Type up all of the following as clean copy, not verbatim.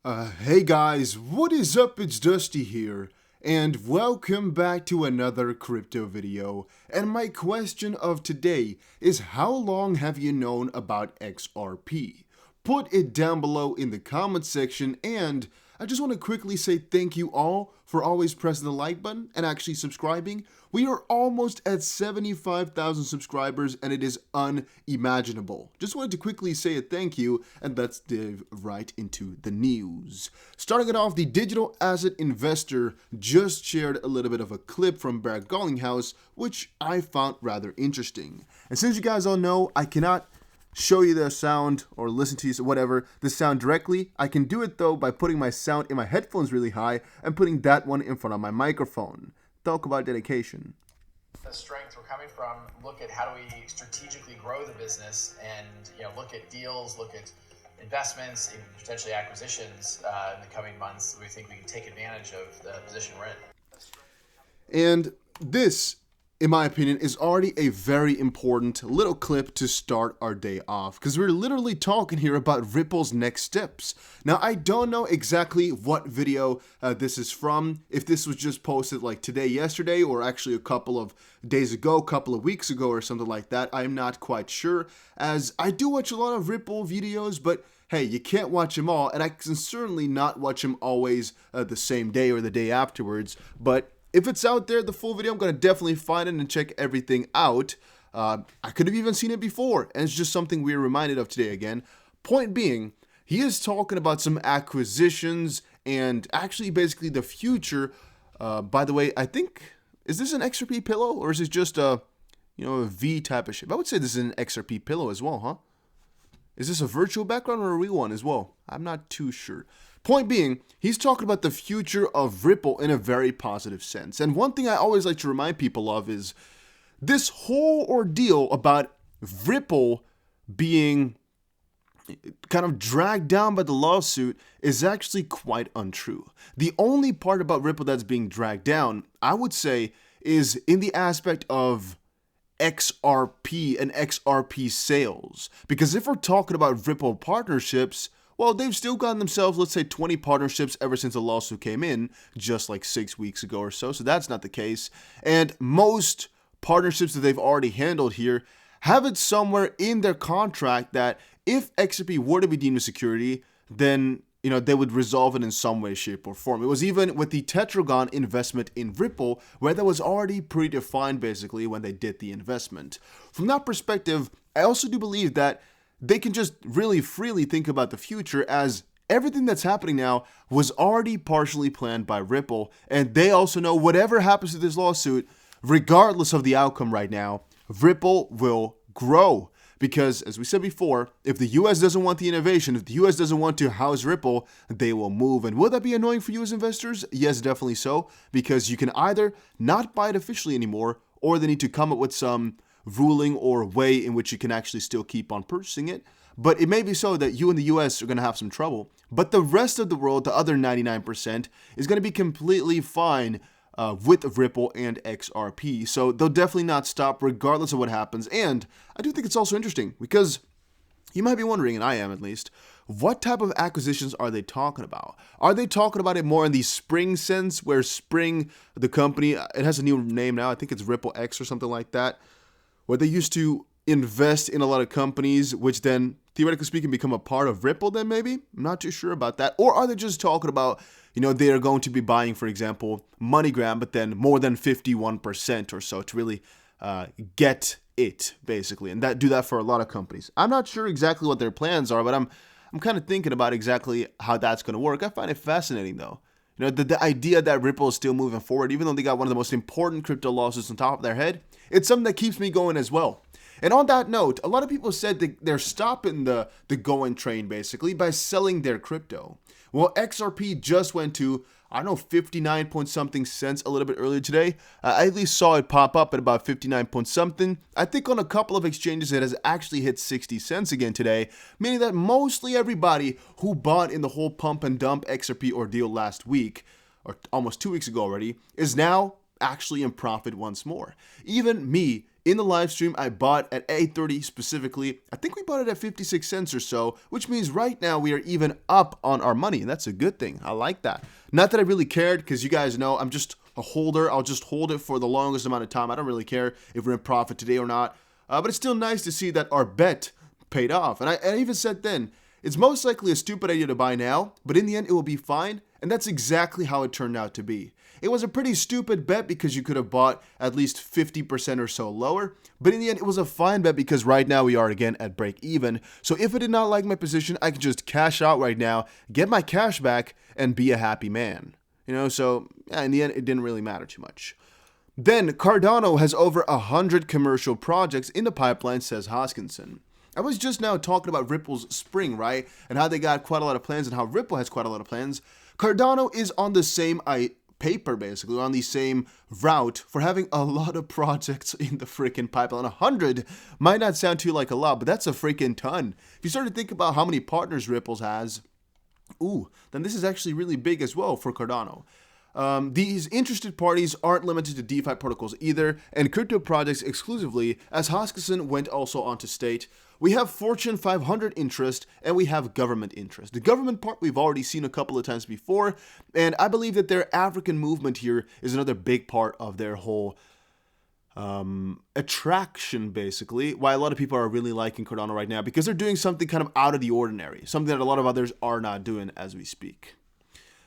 Hey guys, what is up? It's Dusty here, and welcome back to another crypto video. And my question of today is, how long have you known about XRP? Put it down below in the comment section, and I just want to quickly say thank you all for always pressing the like button and actually subscribing. We are almost at 75,000 subscribers and it is unimaginable. Just wanted to quickly say a thank you, and let's dive right into the news. Starting it off, the digital asset investor just shared a little bit of a clip from Barrett Garlinghouse, which I found rather interesting. And since you guys all know, I cannot show you the sound or listen to you, whatever, the sound directly. I can do it though by putting my sound in my headphones really high and putting that one in front of my microphone. Talk about dedication. The strength we're coming from, look at how do we strategically grow the business and look at deals, look at investments, even potentially acquisitions in the coming months. We think we can take advantage of the position we're in. And this, in my opinion, is already a very important little clip to start our day off, because we're literally talking here about Ripple's next steps. Now, I don't know exactly what video this is from, if this was just posted like today, yesterday, or actually a couple of days ago, a couple of weeks ago, or something like that. I'm not quite sure, as I do watch a lot of Ripple videos, but hey, you can't watch them all, and I can certainly not watch them always the same day or the day afterwards, but if it's out there, the full video, I'm going to definitely find it and check everything out. I could have even seen it before, and it's just something we're reminded of today again. Point being, he is talking about some acquisitions and actually basically the future. By the way, I think, is this an XRP pillow or is it just a V type of shape? I would say this is an XRP pillow as well, huh? Is this a virtual background or a real one as well? I'm not too sure. Point being, he's talking about the future of Ripple in a very positive sense. And one thing I always like to remind people of is this whole ordeal about Ripple being kind of dragged down by the lawsuit is actually quite untrue. The only part about Ripple that's being dragged down, I would say, is in the aspect of XRP and XRP sales. Because if we're talking about Ripple partnerships, well, they've still gotten themselves, let's say, 20 partnerships ever since the lawsuit came in, just like 6 weeks ago or so. So that's not the case. And most partnerships that they've already handled here have it somewhere in their contract that if XRP were to be deemed a security, then they would resolve it in some way, shape, or form. It was even with the Tetragon investment in Ripple, where that was already predefined basically when they did the investment. From that perspective, I also do believe that they can just really freely think about the future, as everything that's happening now was already partially planned by Ripple, and they also know whatever happens to this lawsuit, regardless of the outcome right now, Ripple will grow. Because, as we said before, if the US doesn't want the innovation, if the US doesn't want to house Ripple, they will move. And will that be annoying for you as investors? Yes, definitely so, because you can either not buy it officially anymore, or they need to come up with some ruling or way in which you can actually still keep on purchasing it. But it may be so that you in the US are going to have some trouble, but the rest of the world, the other 99%, is going to be completely fine with Ripple and XRP. So they'll definitely not stop regardless of what happens. And I do think it's also interesting because you might be wondering, and I am at least, what type of acquisitions are they talking about? Are they talking about it more in the Spring sense, where Spring, the company, it has a new name now, I think it's Ripple X or something like that, where they used to invest in a lot of companies, which then, theoretically speaking, become a part of Ripple then maybe? I'm not too sure about that. Or are they just talking about, they are going to be buying, for example, MoneyGram, but then more than 51% or so to really get it, basically, and do that for a lot of companies. I'm not sure exactly what their plans are, but I'm kind of thinking about exactly how that's going to work. I find it fascinating, though. The idea that Ripple is still moving forward, even though they got one of the most important crypto lawsuits on top of their head, it's something that keeps me going as well. And on that note, a lot of people said that they're stopping the going train, basically, by selling their crypto. Well, XRP just went to, I don't know, 59 point something cents a little bit earlier today. I at least saw it pop up at about 59 point something. I think on a couple of exchanges it has actually hit 60 cents again today, meaning that mostly everybody who bought in the whole pump and dump XRP ordeal last week, or almost 2 weeks ago already, is now actually in profit once more. Even me, In the live stream, I bought at 8:30 specifically. I think we bought it at 56 cents or so, which means right now we are even up on our money, and that's a good thing. I like that. Not that I really cared, because you guys know I'm just a holder. I'll just hold it for the longest amount of time. I don't really care if we're in profit today or not. But it's still nice to see that our bet paid off. And I even said then, it's most likely a stupid idea to buy now, but in the end it will be fine. And that's exactly how it turned out to be. It was a pretty stupid bet because you could have bought at least 50% or so lower. But in the end, it was a fine bet because right now we are again at break even. So if I did not like my position, I could just cash out right now, get my cash back, and be a happy man. So yeah, in the end, it didn't really matter too much. Then Cardano has over 100 commercial projects in the pipeline, says Hoskinson. I was just now talking about Ripple's Spring, right? And how they got quite a lot of plans and how Ripple has quite a lot of plans. Cardano is on the same paper, basically, on the same route for having a lot of projects in the freaking pipeline. 100 might not sound to you like a lot, but that's a freaking ton. If you start to think about how many partners Ripple has, then this is actually really big as well for Cardano. These interested parties aren't limited to DeFi protocols either, and crypto projects exclusively, as Hoskinson went also on to state. We have Fortune 500 interest, and we have government interest. The government part we've already seen a couple of times before, and I believe that their African movement here is another big part of their whole attraction, basically, why a lot of people are really liking Cardano right now, because they're doing something kind of out of the ordinary, something that a lot of others are not doing as we speak.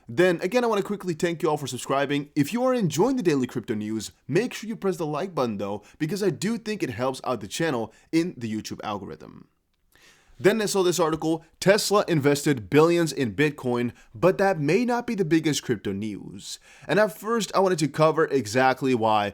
Then, again, I want to quickly thank you all for subscribing. If you are enjoying the daily crypto news, make sure you press the like button, though, because I do think it helps out the channel in the YouTube algorithm. Then I saw this article, Tesla invested billions in Bitcoin, but that may not be the biggest crypto news. And at first, I wanted to cover exactly why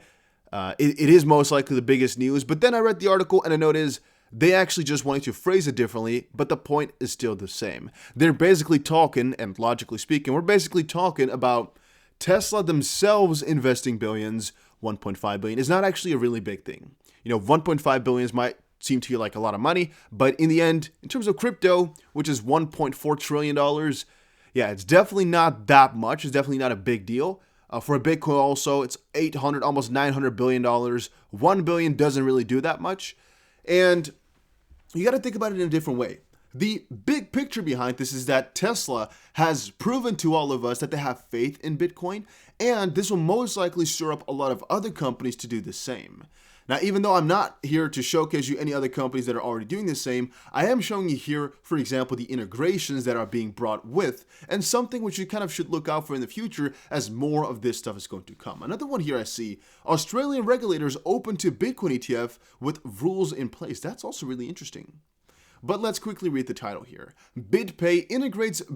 it is most likely the biggest news, but then I read the article and I noticed they actually just wanted to phrase it differently, but the point is still the same. They're basically talking, and logically speaking, we're basically talking about Tesla themselves investing billions. 1.5 billion is not actually a really big thing. 1.5 billion might seem to you like a lot of money, but in the end, in terms of crypto, which is $1.4 trillion, yeah, it's definitely not that much. It's definitely not a big deal. For a Bitcoin also, it's 800, almost $900 billion. 1 billion doesn't really do that much. And you got to think about it in a different way. The big picture behind this is that Tesla has proven to all of us that they have faith in Bitcoin, and this will most likely stir up a lot of other companies to do the same. Now, even though I'm not here to showcase you any other companies that are already doing the same, I am showing you here, for example, the integrations that are being brought with, and something which you kind of should look out for in the future as more of this stuff is going to come. Another one here I see, Australian regulators open to Bitcoin ETF with rules in place. That's also really interesting. But let's quickly read the title here. BitPay integration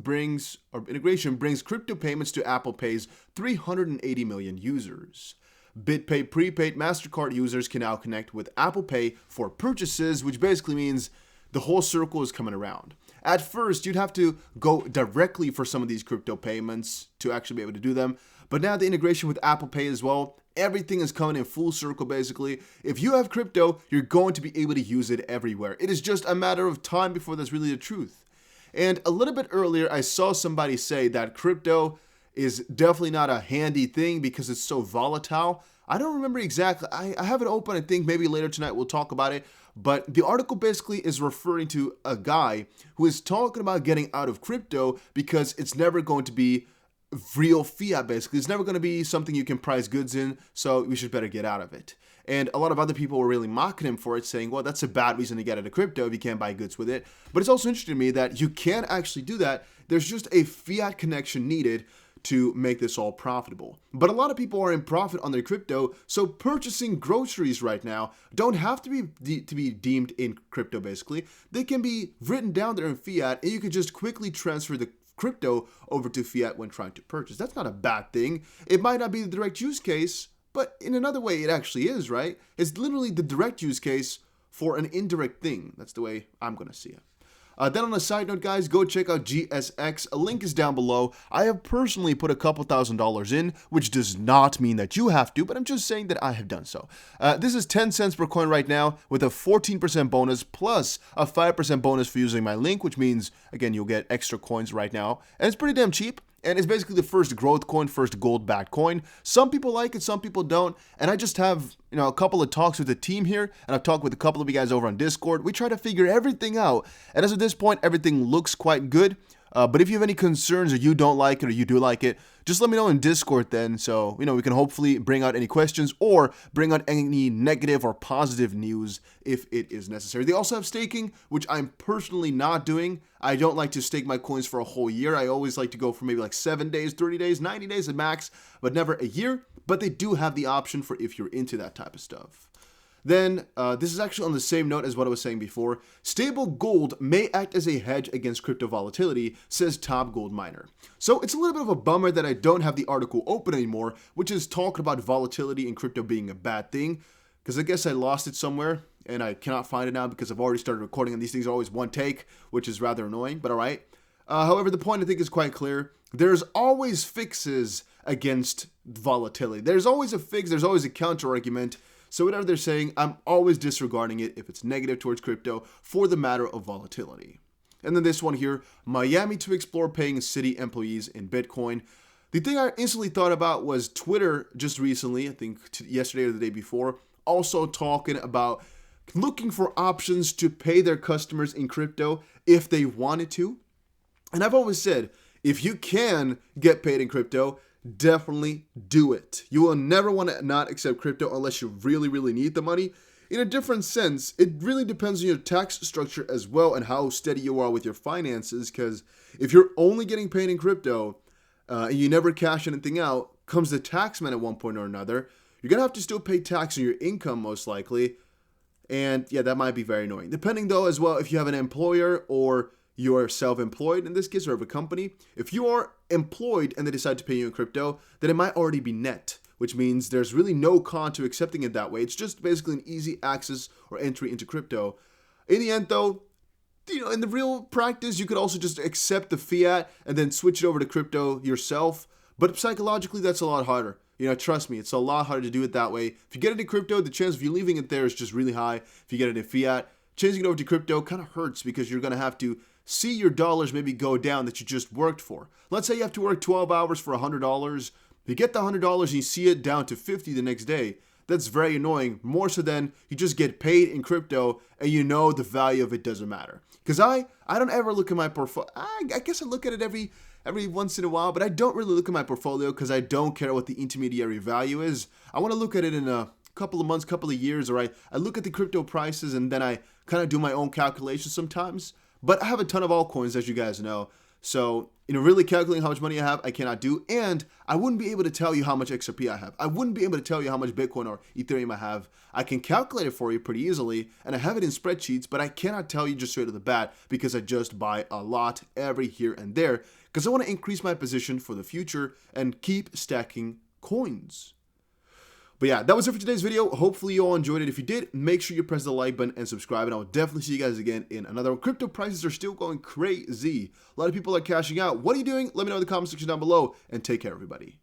brings crypto payments to Apple Pay's 380 million users. BitPay prepaid MasterCard users can now connect with Apple Pay for purchases, which basically means the whole circle is coming around. At first, you'd have to go directly for some of these crypto payments to actually be able to do them. But now the integration with Apple Pay as well, everything is coming in full circle basically. If you have crypto, you're going to be able to use it everywhere. It is just a matter of time before that's really the truth. And a little bit earlier, I saw somebody say that crypto is definitely not a handy thing because it's so volatile. I don't remember exactly. I have it open. I think maybe later tonight we'll talk about it. But the article basically is referring to a guy who is talking about getting out of crypto because it's never going to be real fiat, basically. It's never going to be something you can price goods in, so we should better get out of it. And a lot of other people were really mocking him for it, saying, well, that's a bad reason to get out of crypto if you can't buy goods with it. But it's also interesting to me that you can actually do that. There's just a fiat connection needed to make this all profitable. But a lot of people are in profit on their crypto, so purchasing groceries right now don't have to be deemed in crypto, basically. They can be written down there in fiat, and you can just quickly transfer the crypto over to fiat when trying to purchase. That's not a bad thing. It might not be the direct use case, but in another way it actually is, right? It's literally the direct use case for an indirect thing. That's the way I'm going to see it. Then on a side note, guys, go check out GSX. A link is down below. I have personally put a couple $1,000s in, which does not mean that you have to, but I'm just saying that I have done so. This is 10 cents per coin right now with a 14% bonus plus a 5% bonus for using my link, which means, again, you'll get extra coins right now. And it's pretty damn cheap. And it's basically the first growth coin, first gold-backed coin. Some people like it, some people don't. And I just have, a couple of talks with the team here, and I've talked with a couple of you guys over on Discord. We try to figure everything out. And as of this point, everything looks quite good. But if you have any concerns or you don't like it or you do like it, just let me know in Discord then. So, we can hopefully bring out any questions or bring out any negative or positive news if it is necessary. They also have staking, which I'm personally not doing. I don't like to stake my coins for a whole year. I always like to go for maybe like 7 days, 30 days, 90 days at max, but never a year. But they do have the option for if you're into that type of stuff. Then, this is actually on the same note as what I was saying before. Stable gold may act as a hedge against crypto volatility, says top gold miner. So it's a little bit of a bummer that I don't have the article open anymore, which is talking about volatility in crypto being a bad thing, because I guess I lost it somewhere, and I cannot find it now because I've already started recording, and these things are always one take, which is rather annoying, but all right. However, the point I think is quite clear. There's always fixes against volatility. There's always a fix, there's always a counter argument. So whatever they're saying, I'm always disregarding it if it's negative towards crypto for the matter of volatility. And then this one here, Miami to explore paying city employees in Bitcoin. The thing I instantly thought about was Twitter just recently, I think yesterday or the day before, also talking about looking for options to pay their customers in crypto if they wanted to. And I've always said, if you can get paid in crypto, definitely do it. You will never want to not accept crypto unless you really, really need the money. In a different sense, it really depends on your tax structure as well and how steady you are with your finances, because if you're only getting paid in crypto and you never cash anything out, comes the tax man at one point or another, you're going to have to still pay tax on your income most likely. And yeah, that might be very annoying. Depending though as well if you have an employer or you're self-employed, in this case, or have a company. If you are employed and they decide to pay you in crypto, then it might already be net, which means there's really no con to accepting it that way. It's just basically an easy access or entry into crypto. In the end, though, in the real practice, you could also just accept the fiat and then switch it over to crypto yourself. But psychologically, that's a lot harder. Trust me, it's a lot harder to do it that way. If you get it in crypto, the chance of you leaving it there is just really high. If you get it in fiat, changing it over to crypto kind of hurts because you're going to have to see your dollars maybe go down that you just worked for. Let's say you have to work 12 hours for $100. You get the $100 and you see it down to $50 the next day. That's very annoying, more so than you just get paid in crypto and the value of it doesn't matter. Because I don't ever look at my portfolio. I guess I look at it every once in a while, but I don't really look at my portfolio because I don't care what the intermediary value is. I want to look at it in a couple of months, couple of years, or I look at the crypto prices and then I kind of do my own calculations sometimes. But I have a ton of altcoins, as you guys know. So, really calculating how much money I have, I cannot do. And I wouldn't be able to tell you how much XRP I have. I wouldn't be able to tell you how much Bitcoin or Ethereum I have. I can calculate it for you pretty easily, and I have it in spreadsheets, but I cannot tell you just straight off the bat because I just buy a lot every here and there because I want to increase my position for the future and keep stacking coins. But yeah, that was it for today's video. Hopefully you all enjoyed it. If you did, make sure you press the like button and subscribe, and I will definitely see you guys again in another one. Crypto prices are still going crazy. A lot of people are cashing out. What are you doing? Let me know in the comment section down below, and take care, everybody.